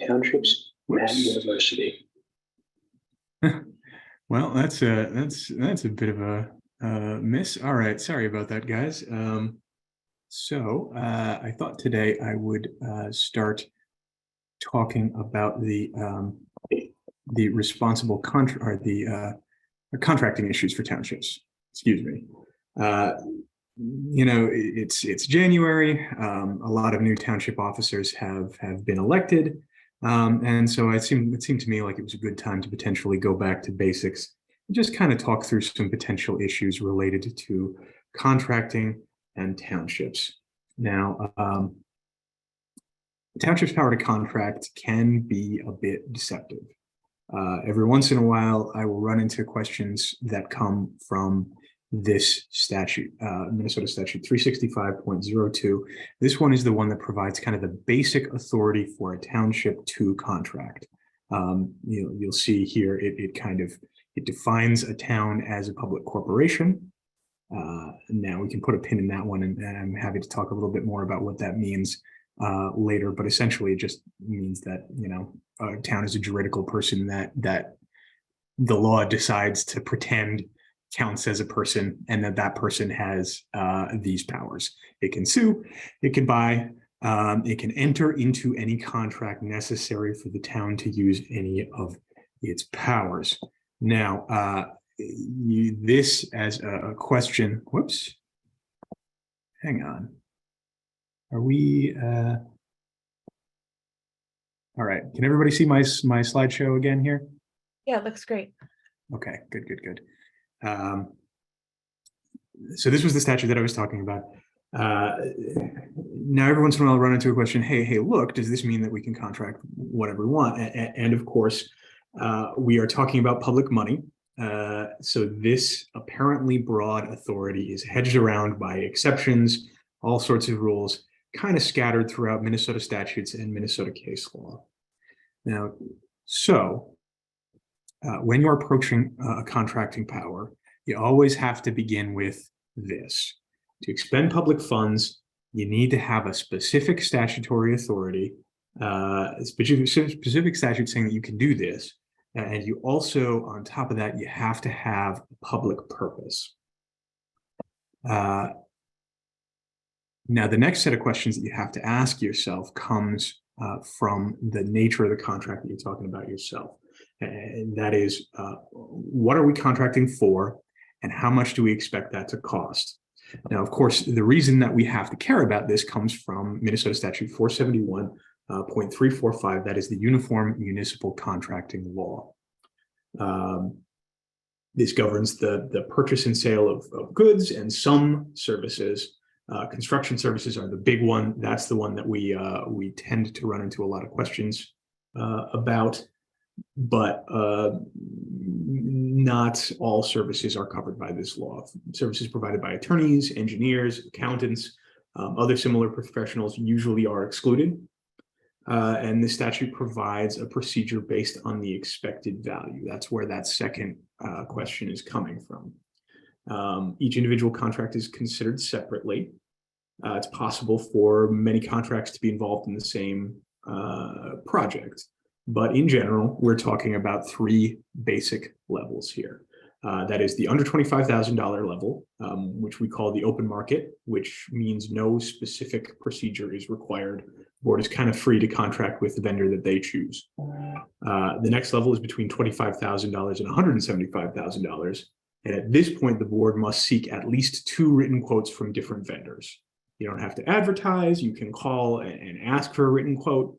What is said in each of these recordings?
Townships at University. Well, that's a bit of a miss. All right, sorry about that, guys. I thought today I would start talking about the responsible contracting issues for townships. Excuse me. It's January. A lot of new township officers have been elected. And so it seemed to me like it was a good time to potentially go back to basics and just kind of talk through some potential issues related to contracting and townships. Now, townships' power to contract can be a bit deceptive. Every once in a while, I will run into questions that come from this statute, Minnesota Statute 365.02. This one is the one that provides kind of the basic authority for a township to contract. You'll see here it defines a town as a public corporation. Now we can put a pin in that one, and I'm happy to talk a little bit more about what that means later. But essentially, it just means that a town is a juridical person that the law decides to pretend counts as a person, and that person has these powers. It can sue, it can buy, it can enter into any contract necessary for the town to use any of its powers. Now, this as a question, whoops, hang on. Are we, all right, can everybody see my slideshow again here? Yeah, it looks great. Okay, good. So this was the statute that I was talking about. Now, every once in a while, I'll run into a question, hey, look, does this mean that we can contract whatever we want? And of course, we are talking about public money. So this apparently broad authority is hedged around by exceptions, all sorts of rules, kind of scattered throughout Minnesota statutes and Minnesota case law. Now, when you're approaching a contracting power, you always have to begin with this. To expend public funds, you need to have a specific statutory authority, a specific statute saying that you can do this. And you also, on top of that, you have to have a public purpose. Now, the next set of questions that you have to ask yourself comes from the nature of the contract that you're talking about yourself. And that is, what are we contracting for, and how much do we expect that to cost? Now, of course, the reason that we have to care about this comes from Minnesota Statute 471.345. That is the Uniform Municipal Contracting Law. This governs the purchase and sale of goods and some services. Construction services are the big one. That's the one that we tend to run into a lot of questions about. But not all services are covered by this law. Services provided by attorneys, engineers, accountants, other similar professionals usually are excluded. And the statute provides a procedure based on the expected value. That's where that second question is coming from. Each individual contract is considered separately. It's possible for many contracts to be involved in the same project. But in general, we're talking about three basic levels here. That is the under $25,000 level, which we call the open market, which means no specific procedure is required. The board is kind of free to contract with the vendor that they choose. The next level is between $25,000 and $175,000. And at this point, the board must seek at least 2 written quotes from different vendors. You don't have to advertise. You can call and ask for a written quote.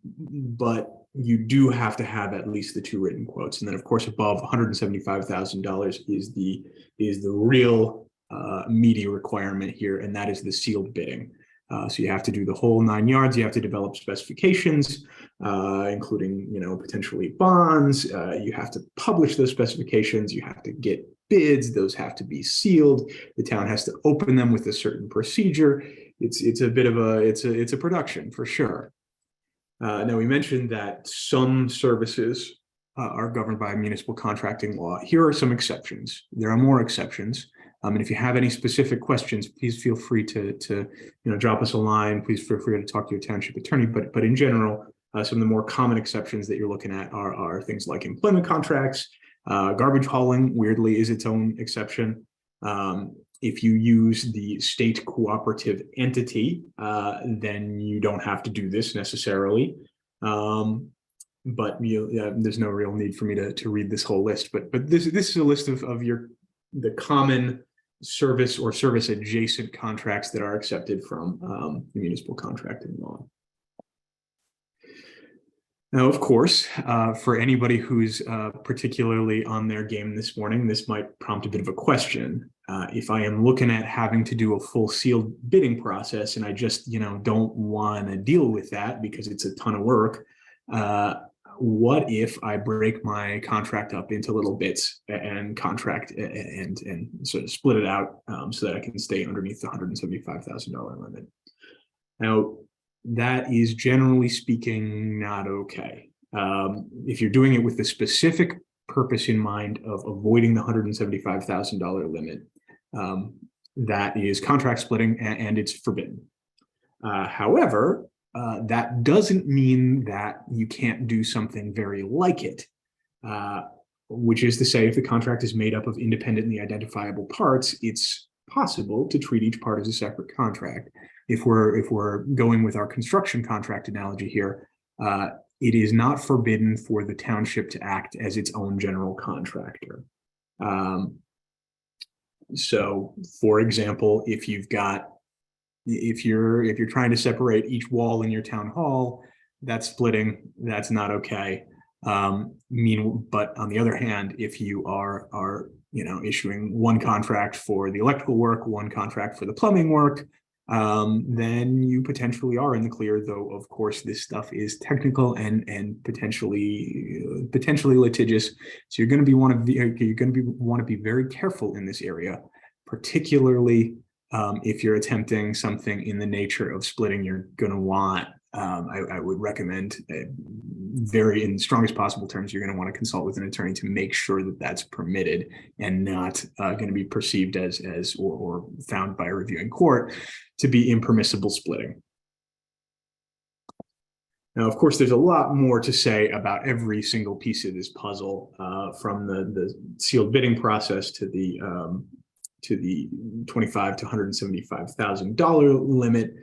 But you do have to have at least the 2 written quotes. And then, of course, above $175,000 is the real meaty requirement here, and that is the sealed bidding. So you have to do the whole 9 yards. You have to develop specifications, including potentially bonds. You have to publish those specifications. You have to get bids. Those have to be sealed. The town has to open them with a certain procedure. It's a bit of a production for sure. Now, we mentioned that some services are governed by municipal contracting law. Here are some exceptions. There are more exceptions. And if you have any specific questions, please feel free to drop us a line. Please feel free to talk to your township attorney. But in general, some of the more common exceptions that you're looking at are things like employment contracts. Garbage hauling, weirdly, is its own exception. If you use the state cooperative entity, then you don't have to do this necessarily. But there's no real need for me to read this whole list. But this is a list of the common service or service adjacent contracts that are accepted from the municipal contracting law. Now, of course, for anybody who's particularly on their game this morning, this might prompt a bit of a question. If I am looking at having to do a full sealed bidding process and I just, don't want to deal with that because it's a ton of work, what if I break my contract up into little bits and contract and sort of split it out so that I can stay underneath the $175,000 limit? Now, that is generally speaking not okay. If you're doing it with the specific purpose in mind of avoiding the $175,000 limit, that is contract splitting and it's forbidden. However, that doesn't mean that you can't do something very like it, which is to say, if the contract is made up of independently identifiable parts, it's possible to treat each part as a separate contract. If we're going with our construction contract analogy here, it is not forbidden for the township to act as its own general contractor. So, for example, if you're trying to separate each wall in your town hall, that's splitting. That's not okay. But on the other hand, if you are issuing one contract for the electrical work, one contract for the plumbing work, then you potentially are in the clear. Though, of course, this stuff is technical and potentially litigious. So you're going to want to be very careful in this area, particularly if you're attempting something in the nature of splitting. You're going to want, I would recommend, in the strongest possible terms, you're going to want to consult with an attorney to make sure that that's permitted and not going to be perceived as or found by a reviewing court to be impermissible splitting. Now, of course, there's a lot more to say about every single piece of this puzzle, from the sealed bidding process to the $25,000 to $175,000 limit.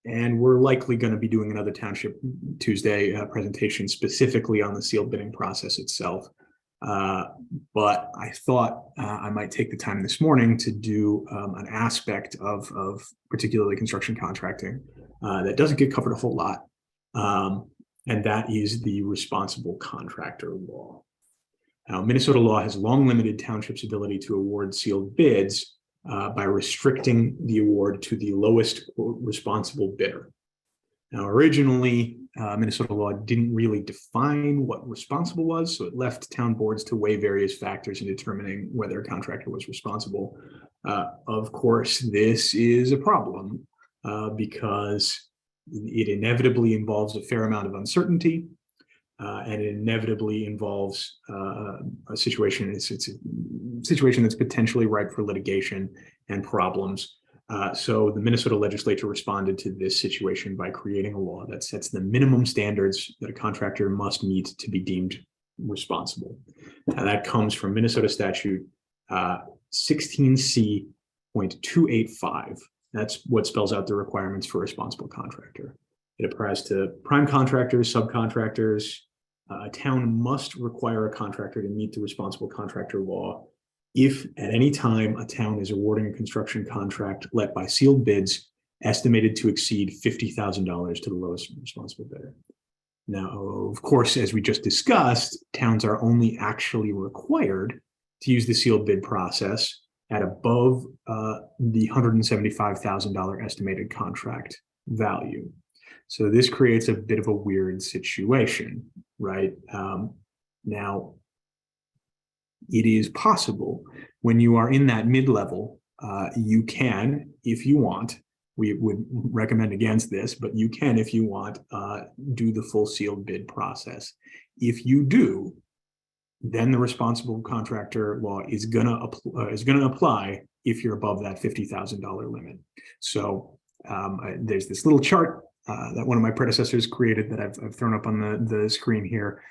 And we're likely going to be doing another Township Tuesday presentation specifically on the sealed bidding process itself. But I thought I might take the time this morning to do an aspect of particularly construction contracting that doesn't get covered a whole lot. And that is the responsible contractor law. Now, Minnesota law has long limited townships' ability to award sealed bids by restricting the award to the lowest responsible bidder. Now, originally, Minnesota law didn't really define what responsible was, so it left town boards to weigh various factors in determining whether a contractor was responsible. Of course, this is a problem because it inevitably involves a fair amount of uncertainty. And it inevitably involves a situation. It's a situation that's potentially ripe for litigation and problems. So the Minnesota legislature responded to this situation by creating a law that sets the minimum standards that a contractor must meet to be deemed responsible. Now, that comes from Minnesota statute 16C.285. That's what spells out the requirements for a responsible contractor. It applies to prime contractors, subcontractors. A town must require a contractor to meet the responsible contractor law if at any time a town is awarding a construction contract let by sealed bids estimated to exceed $50,000 to the lowest responsible bidder. Now, of course, as we just discussed, towns are only actually required to use the sealed bid process at above the $175,000 estimated contract value. So this creates a bit of a weird situation, right? Now, it is possible when you are in that mid-level, you can, if you want, we would recommend against this, but you can, if you want, do the full sealed bid process. If you do, then the responsible contractor law is gonna apply if you're above that $50,000 limit. So there's this little chart that one of my predecessors created that I've thrown up on the screen here.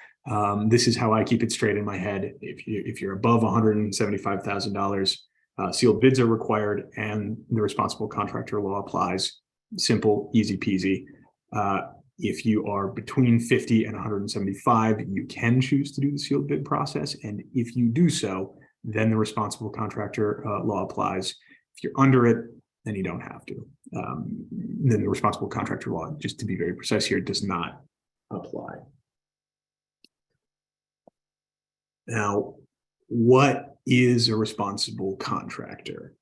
This is how I keep it straight in my head. If you're above $175,000, sealed bids are required, and the responsible contractor law applies. Simple, easy peasy. If you are between 50 and 175, you can choose to do the sealed bid process. And if you do so, then the responsible contractor law applies. If you're under it, then you don't have to. Then the responsible contractor law, just to be very precise here, does not apply. Now, what is a responsible contractor?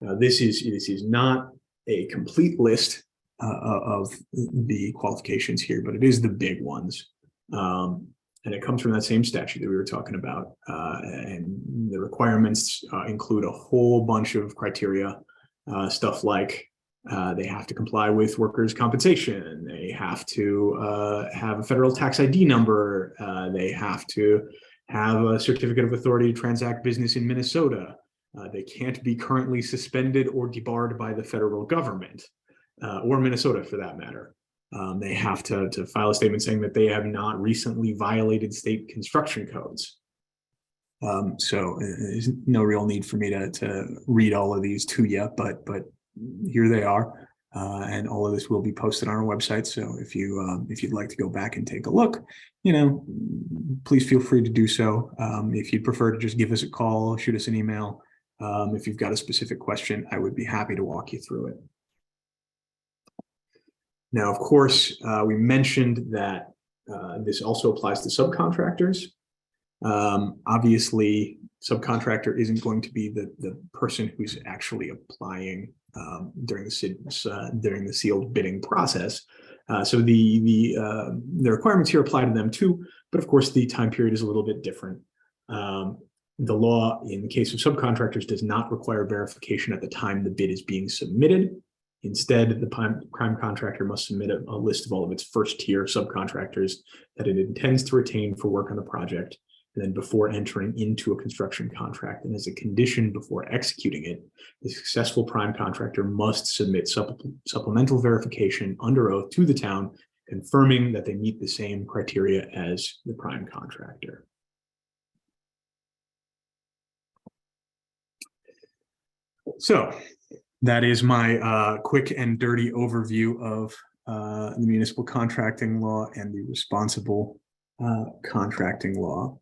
Now, this is not a complete list of the qualifications here, but it is the big ones. And it comes from that same statute that we were talking about. And the requirements include a whole bunch of criteria, stuff like they have to comply with workers' compensation. They have to have a federal tax ID number. They have to have a certificate of authority to transact business in Minnesota. They can't be currently suspended or debarred by the federal government. Or Minnesota for that matter. They have to file a statement saying that they have not recently violated state construction codes. So there's no real need for me to read all of these to you, but here they are, and all of this will be posted on our website. So if you'd like to go back and take a look, please feel free to do so. If you'd prefer to just give us a call, shoot us an email. If you've got a specific question, I would be happy to walk you through it. Now, of course, we mentioned that this also applies to subcontractors. Obviously, subcontractor isn't going to be the person who's actually applying during the sealed bidding process. So the requirements here apply to them too, but of course the time period is a little bit different. The law in the case of subcontractors does not require verification at the time the bid is being submitted. Instead, the prime contractor must submit a list of all of its first-tier subcontractors that it intends to retain for work on the project, and then before entering into a construction contract. And as a condition before executing it, the successful prime contractor must submit supplemental verification under oath to the town, confirming that they meet the same criteria as the prime contractor. So that is my quick and dirty overview of the municipal contracting law and the responsible contracting law.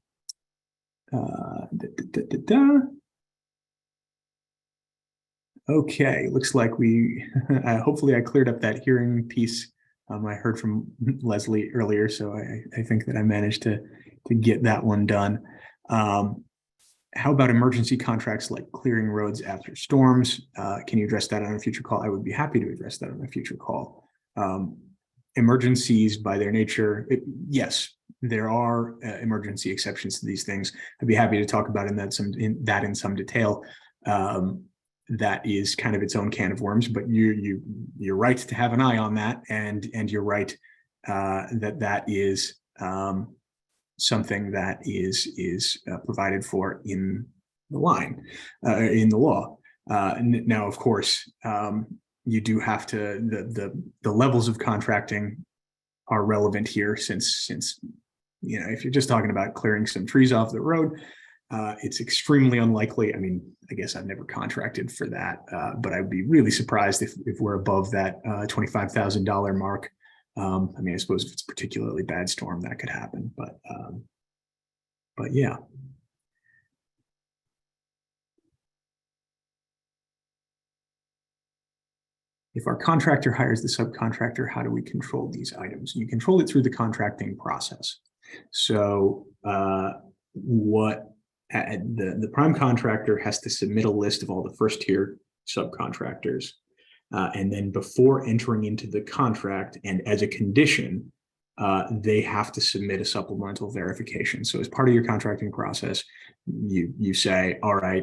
Okay, looks like hopefully I cleared up that hearing piece. I heard from Leslie earlier, so I think that I managed to get that one done. How about emergency contracts like clearing roads after storms? Can you address that on a future call? I would be happy to address that on a future call. Emergencies by their nature, yes, there are emergency exceptions to these things. I'd be happy to talk about that in some detail. That is kind of its own can of worms, but you're right to have an eye on that, and you're right that is something that is provided for in the law. Now, of course, you do have to the levels of contracting are relevant here, since if you're just talking about clearing some trees off the road, it's extremely unlikely. I mean, I guess I've never contracted for that, but I'd be really surprised if we're above that $25,000 mark. I mean, I suppose if it's a particularly bad storm, that could happen, but yeah. If our contractor hires the subcontractor, how do we control these items? You control it through the contracting process. So the prime contractor has to submit a list of all the first tier subcontractors. And then before entering into the contract, and as a condition, they have to submit a supplemental verification. So as part of your contracting process, you say, all right,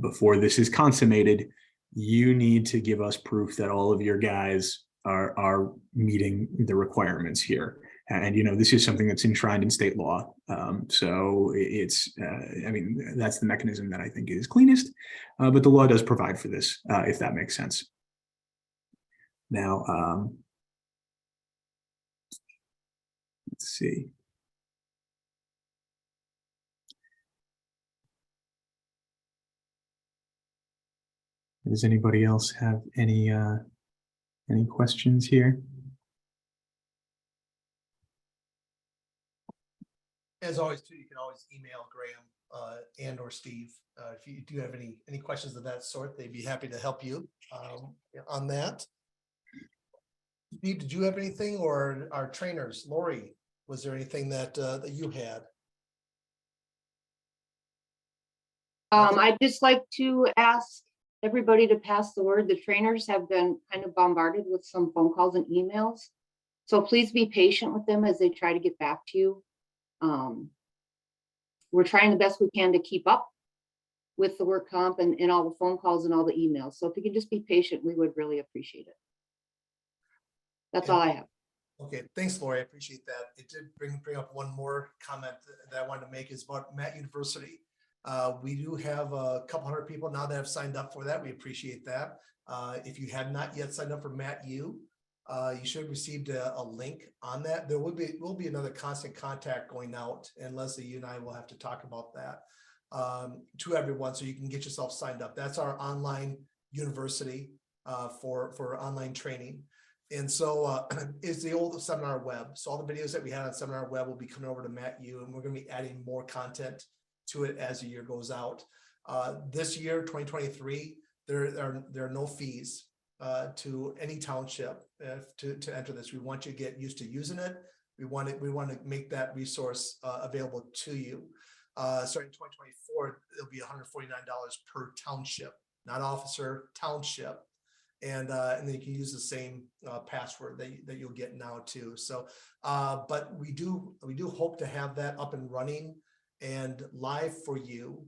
before this is consummated, you need to give us proof that all of your guys are meeting the requirements here. And, this is something that's enshrined in state law. So it's, I mean, that's the mechanism that I think is cleanest, but the law does provide for this, if that makes sense. Now, let's see. Does anybody else have any questions here? As always, too, you can always email Graham and or Steve if you do have any questions of that sort. They'd be happy to help you on that. Steve, did you have anything, or our trainers? Lori, was there anything that that you had? I'd just like to ask everybody to pass the word. The trainers have been kind of bombarded with some phone calls and emails. So please be patient with them as they try to get back to you. We're trying the best we can to keep up with the work comp and all the phone calls and all the emails. So if you could just be patient, we would really appreciate it. That's all I have. Okay, thanks, Lori. I appreciate that. It did bring up one more comment that I wanted to make, is about Matt University. We do have a couple hundred people now that have signed up for that. We appreciate that. If you have not yet signed up for Matt U, you should have received a link on that. There will be another constant contact going out, and Leslie, you and I will have to talk about that to everyone, so you can get yourself signed up. That's our online university for online training. And so it's the old seminar web. So all the videos that we had on seminar web will be coming over to Matt U, and we're going to be adding more content to it as the year goes out. This year, 2023, there are no fees to any township to enter this. We want you to get used to using it. We want to make that resource available to you. Starting in 2024, it'll be $149 per township, not officer, township. And then you can use the same password that you'll get now too. So, but we do hope to have that up and running and live for you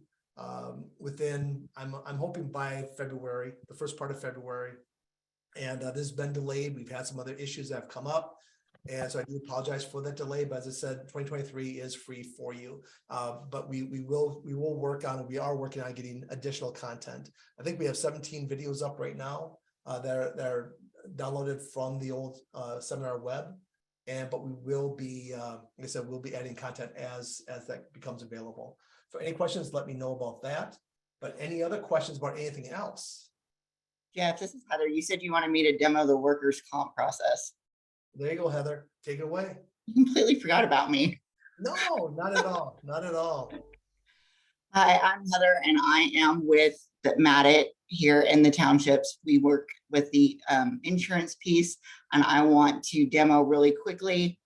within, I'm hoping by February, the first part of February. And this has been delayed. We've had some other issues that have come up, and so I do apologize for that delay. But as I said, 2023 is free for you. But we will work on. We are working on getting additional content. I think we have 17 videos up right now that are downloaded from the old seminar web. But we will be, like I said, we'll be adding content as that becomes available. So any questions, let me know about that. But any other questions about anything else? Jeff, this is Heather. You said you wanted me to demo the workers' comp process. There you go, Heather. Take it away. You completely forgot about me. No, not at all. Not at all. Hi, I'm Heather, and I am with the Matt here in the townships. We work with the insurance piece, and I want to demo really quickly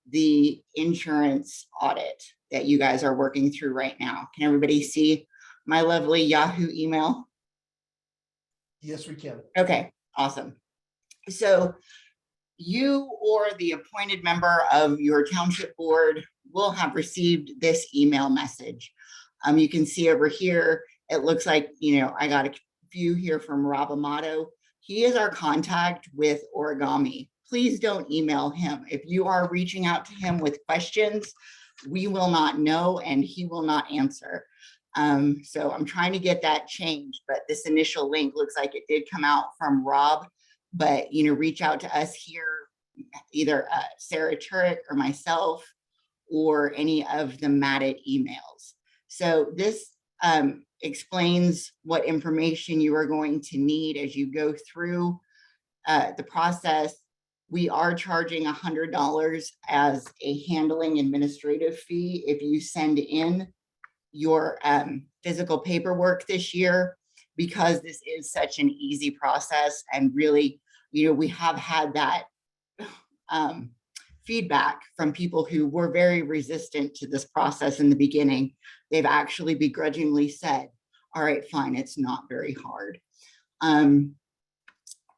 the insurance audit that you guys are working through right now. Can everybody see my lovely Yahoo email? Yes, we can. Okay, awesome. So you or the appointed member of your township board will have received this email message. You can see over here, it looks like, I got a few here from Rob Amato. He is our contact with Origami. Please don't email him. If you are reaching out to him with questions, we will not know and he will not answer. So I'm trying to get that changed, but this initial link looks like it did come out from Rob, but reach out to us here, either Sarah Turek or myself, or any of the Matted emails. So this explains what information you are going to need as you go through the process. We are charging $100 as a handling administrative fee if you send in your physical paperwork this year, because this is such an easy process. And really, we have had that feedback from people who were very resistant to this process in the beginning. They've actually begrudgingly said, all right, fine, it's not very hard.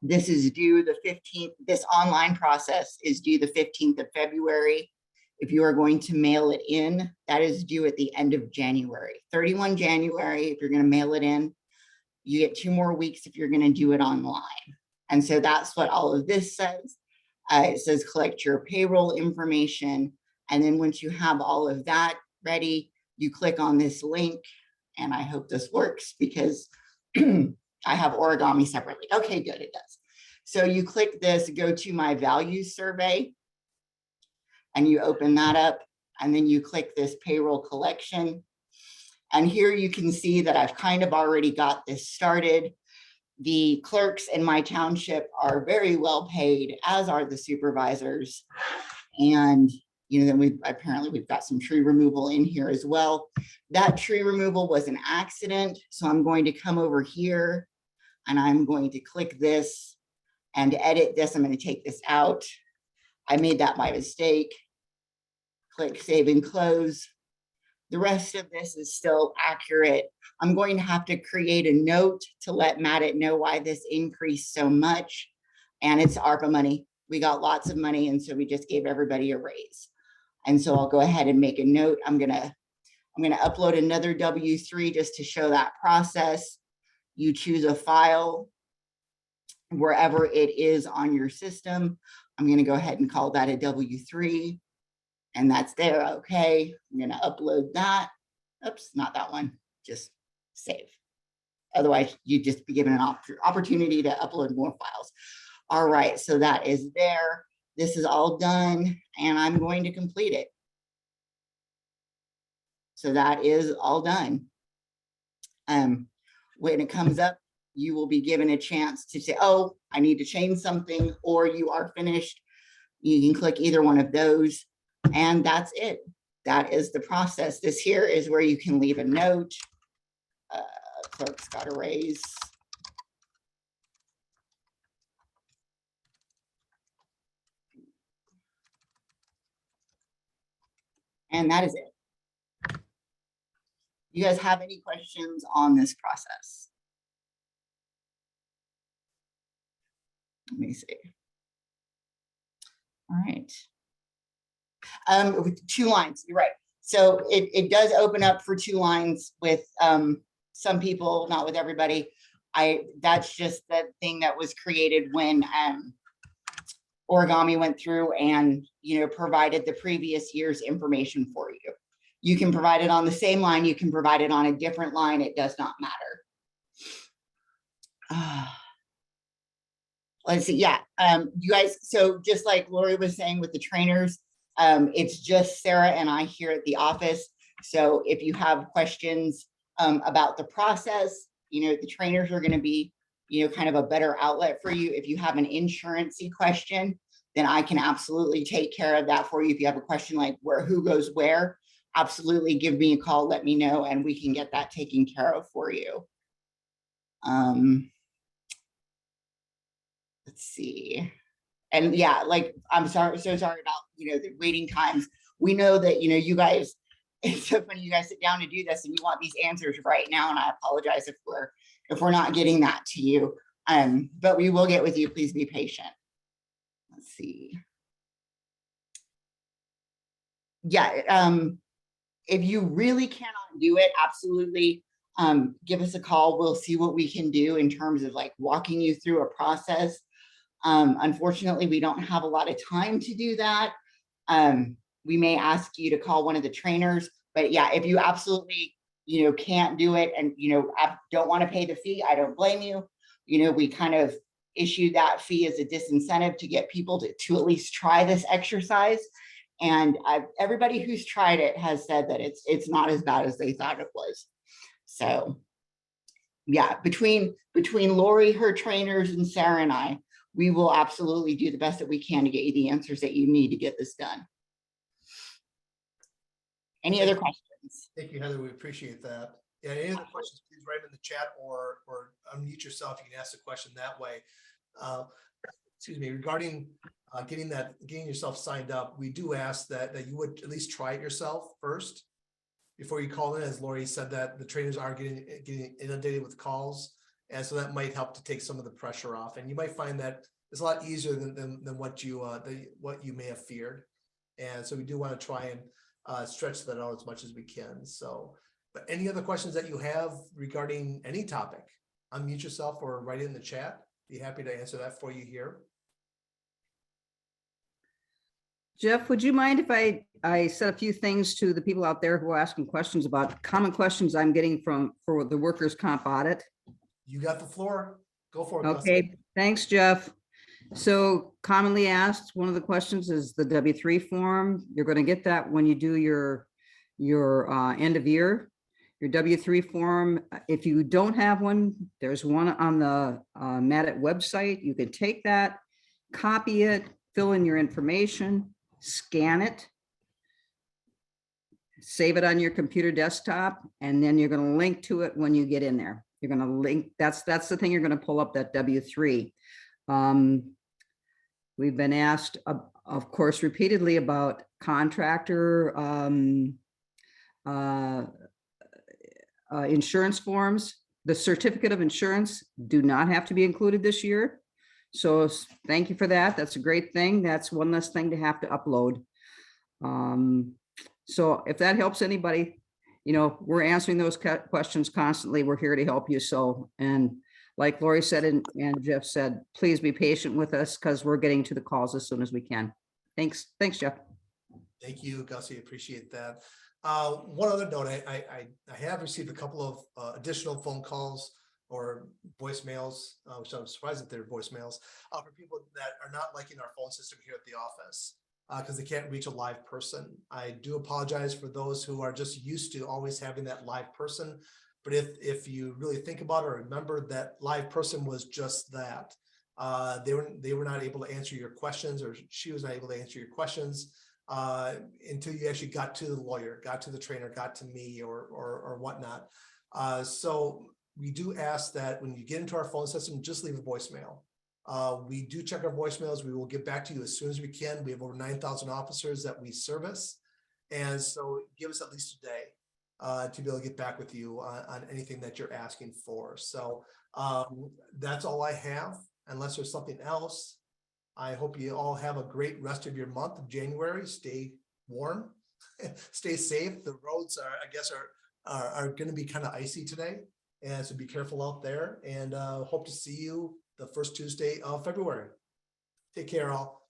This is due the 15th. This online process is due the 15th of February. If you are going to mail it in, that is due at the end of January. 31 January, if you're going to mail it in, you get 2 more weeks if you're going to do it online. And so that's what all of this says. It says collect your payroll information. And then once you have all of that ready, you click on this link. And I hope this works because I have origami separately. Okay, good, it does. So you click this, go to my values survey, and you open that up, and then you click this payroll collection. And here you can see that I've kind of already got this started. The clerks in my township are very well paid, as are the supervisors. And then we've got some tree removal in here as well. That tree removal was an accident. So I'm going to come over here and I'm going to click this and edit this. I'm going to take this out. I made that by mistake. Click save and close. The rest of this is still accurate. I'm going to have to create a note to let Matt know why this increased so much. And it's ARPA money. We got lots of money. And so we just gave everybody a raise. And so I'll go ahead and make a note. I'm gonna upload another W-3 just to show that process. You choose a file wherever it is on your system. I'm gonna go ahead and call that a W-3. And that's there, okay. I'm gonna upload that. Oops, not that one, just save. Otherwise, you'd just be given an opportunity to upload more files. All right, so that is there. This is all done, and I'm going to complete it. So that is all done. When it comes up, you will be given a chance to say, oh, I need to change something, or you are finished. You can click either one of those, and that's it. That is the process. This here is where you can leave a note. Clerk's got a raise. And that is it. You guys have any questions on this process? Let me see. All right. With 2 lines, you're right. So it does open up for 2 lines with some people, not with everybody. That's just the thing that was created when Origami went through and provided the previous year's information for you. You can provide it on the same line, you can provide it on a different line, it does not matter. Let's see, yeah. You guys, so just like Lori was saying with the trainers, it's just Sarah and I here at the office. So if you have questions about the process, the trainers are going to be kind of a better outlet for you. If you have an insurance-y question, then I can absolutely take care of that for you. If you have a question like who goes where, absolutely give me a call, let me know, and we can get that taken care of for you. Let's see. And yeah, like, I'm so sorry about, the waiting times. We know that, you guys, it's so funny, you guys sit down to do this and you want these answers right now. And I apologize if we're not getting that to you. But we will get with you. Please be patient. Let's see. Yeah. If you really cannot do it, absolutely give us a call. We'll see what we can do in terms of like walking you through a process. Unfortunately, we don't have a lot of time to do that. We may ask you to call one of the trainers, but yeah, if you absolutely, can't do it and, I don't want to pay the fee, I don't blame you. We kind of issue that fee as a disincentive to get people to at least try this exercise. And everybody who's tried it has said that it's not as bad as they thought it was. So yeah, between Lori, her trainers, and Sarah and I, we will absolutely do the best that we can to get you the answers that you need to get this done. Any other questions? Thank you, Heather. We appreciate that. Yeah, any other questions, please write them in the chat or unmute yourself. You can ask the question that way. Excuse me, regarding getting yourself signed up, we do ask that you would at least try it yourself first before you call in. As Lori said, that the trainers are getting inundated with calls. And so that might help to take some of the pressure off. And you might find that it's a lot easier than what you may have feared. And so we do want to try and stretch that out as much as we can. So, but any other questions that you have regarding any topic, unmute yourself or write it in the chat. Be happy to answer that for you here. Jeff, would you mind if I said a few things to the people out there who are asking questions about common questions I'm getting for the workers' comp audit? You got the floor. Go for it. Gus. Okay, thanks, Jeff. So commonly asked, one of the questions is the W-3 form. You're going to get that when you do your end of year. Your W-3 form, if you don't have one, there's one on the Madet website. You can take that, copy it, fill in your information, scan it, save it on your computer desktop, and then you're going to link to it when you get in there. You're going to link, that's the thing, you're going to pull up that W-3. We've been asked, of course, repeatedly about contractor insurance forms. The certificate of insurance do not have to be included this year. So thank you for that. That's a great thing. That's one less thing to have to upload. So if that helps anybody, we're answering those questions constantly. We're here to help you. So, and like Lori said, and Jeff said, please be patient with us because we're getting to the calls as soon as we can. Thanks, Jeff. Thank you, Gussie. Appreciate that. One other note, I have received a couple of additional phone calls or voicemails, which I'm surprised that they're voicemails, for people that are not liking our phone system here at the office because they can't reach a live person. I do apologize for those who are just used to always having that live person. But if you really think about it or remember, that live person was just that. They were not able to answer your questions, or she was not able to answer your questions until you actually got to the lawyer, got to the trainer, got to me or whatnot. So we do ask that when you get into our phone system, just leave a voicemail. We do check our voicemails. We will get back to you as soon as we can. We have over 9,000 officers that we service. And so give us at least a day to be able to get back with you on anything that you're asking for. So that's all I have, unless there's something else. I hope you all have a great rest of your month of January. Stay warm, stay safe. The roads are going to be kind of icy today. And so be careful out there, and hope to see you the first Tuesday of February. Take care all.